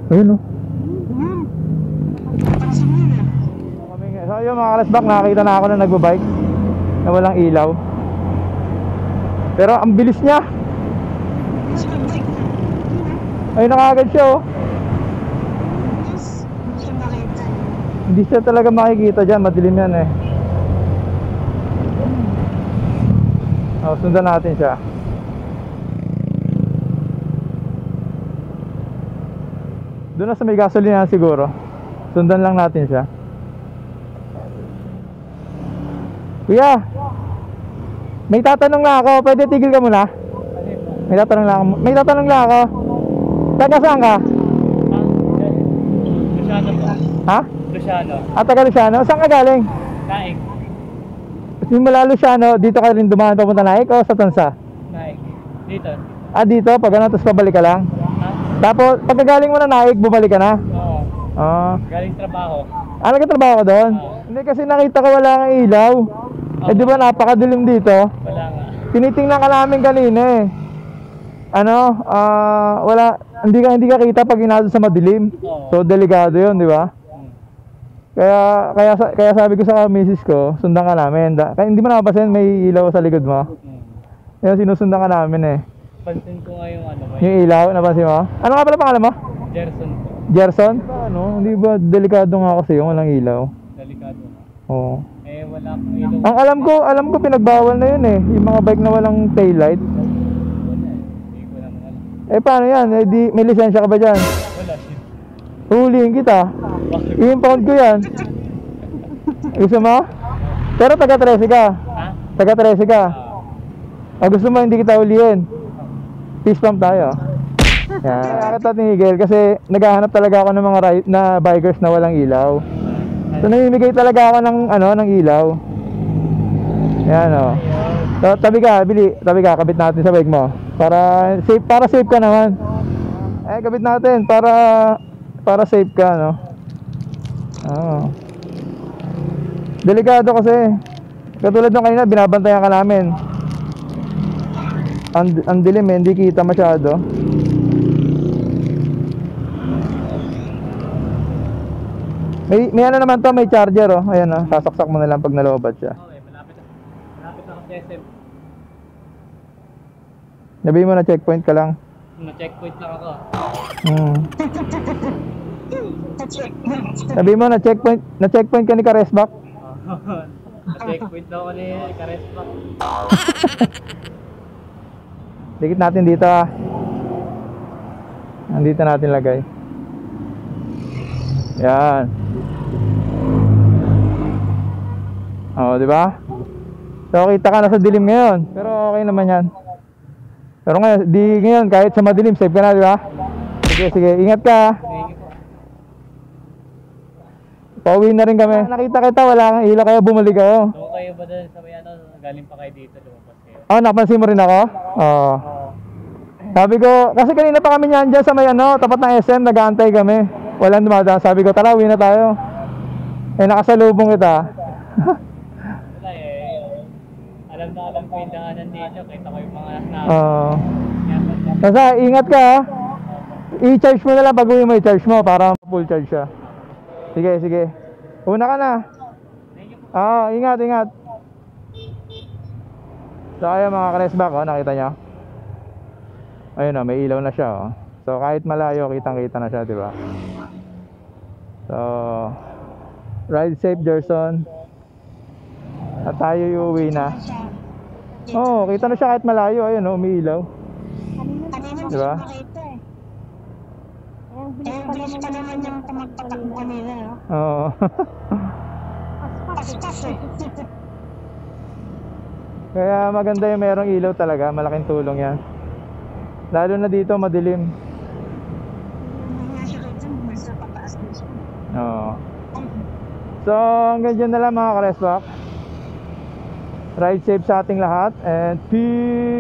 Ayun oh. So yun mga karesbak, nakakita na ako na nagbabike na walang ilaw. Pero ang bilis niya. Ayun na kagad siya oh. Hindi siya talaga makikita dyan, madilim yan eh. Oh, sundan natin siya. Doon na sa may gasolina siguro. Sundan lang natin siya. Kuya, may tatanong lang ako. Pwede tigil ka muna? May tatanong lang ako. Taga saan ka? Luciano po. Ha? Luciano. Taga Luciano? Saan ka galing? Naik. Simula Luciano, dito ka rin dumaan papunta Naik o sa Tansa? Naik. Dito. Dito, pag ano, tapos pabalik ka lang? Ha? Tapos, pagkagaling mo na Naik, bumalik ka na? Oo. Galing trabaho. Nagtatrabaho ka doon? Hindi, kasi nakita ko wala kang ilaw. Di ba napakadilim dito? Wala nga. Tinitingnan ka namin kanina eh. Wala, hindi ka kita pag inado sa madilim. So delikado 'yon, di ba? Kaya sabi ko sa misis ko, sundan ka namin. Kaya hindi mo napapansin may ilaw sa likod mo. Yan, sinusundan ka namin eh. Pansin ko nga yung yung ilaw, napansin mo? Ano nga pala pangalan mo? Gerson po. Gerson? Hindi ba delikado nga kasi yung walang ilaw? Delikado nga. Oo. Wala akong ilaw. Ang alam ko pinagbawal na yun eh. Yung mga bike na walang taillight. Hindi ko naman alam. Paano yan? May lisensya ka ba dyan? Wala, shit. Huliin kita. I-impound ko yan. Gusto mo? Pero taga 13 ka. Ha? Taga 13 ka. Gusto mo hindi kita huliin? Peace pump tayo. Yan. Kaya kita tinigil kasi naghahanap talaga ako ng mga bikers na walang ilaw. So namimigay talaga ako ng ilaw. Yan oh. So, tabi ka, kabit natin sa bike mo. Para safe ka naman. Kabit natin para safe ka, no. Delikado kasi. Katulad nung kanina, binabantayan ka namin. Ang dilim eh, hindi kita masyado. May ano naman to, may charger oh. Ayan oh, sasaksak mo na lang pag nalobat siya. Okay, malapit na ako sa SM. Sabihin mo na checkpoint ka lang. Na-checkpoint lang ako. Sabihin mo na checkpoint ka ni Karesbak. Na-checkpoint daw ako ni Karesbak. Dikit natin dito ah. Nandito natin lagay. Yan. Di ba? So kita ka na sa dilim ngayon. Pero okay naman yan. Pero ngayon kahit sa madilim safe ka na, di ba? Sige, ingat ka. Pauwi na rin kami. Nakita kita wala kang ilaw kaya bumalik ako. So kayo ba doon sa may galing pa kayo dito, lumabas kayo? Napansin mo rin ako? Oo. Sabi ko, kasi kanina pa kami dyan sa may tapat ng SM, nag-aantay kami. Walang dumadaan. Sabi ko, tara, uwi na tayo. Nakasalubong kita. Wala alam ko yung daanan dito. Kita ko yung mga Kasi ingat ka ha. I-charge mo na lang pag uwi mo, i-charge mo para full charge siya. Sige. Una ka na. Ingat. So ayun mga Karesbak, nakita nyo? Ayun may ilaw na siya So kahit malayo, kitang-kita na siya, di ba? So ride safe, Gerson. At tayo uuwi na. Kita na siya kahit malayo. Ayun umiilaw. Di ba? Bilis pa naman yung tumagpatakbo kanina, no? Oo. Paspas eh. Kaya maganda yung merong ilaw talaga. Malaking tulong yan. Lalo na dito madilim. Oo. So hanggang dyan na lang mga Karesbak. Ride safe sa ating lahat and peace.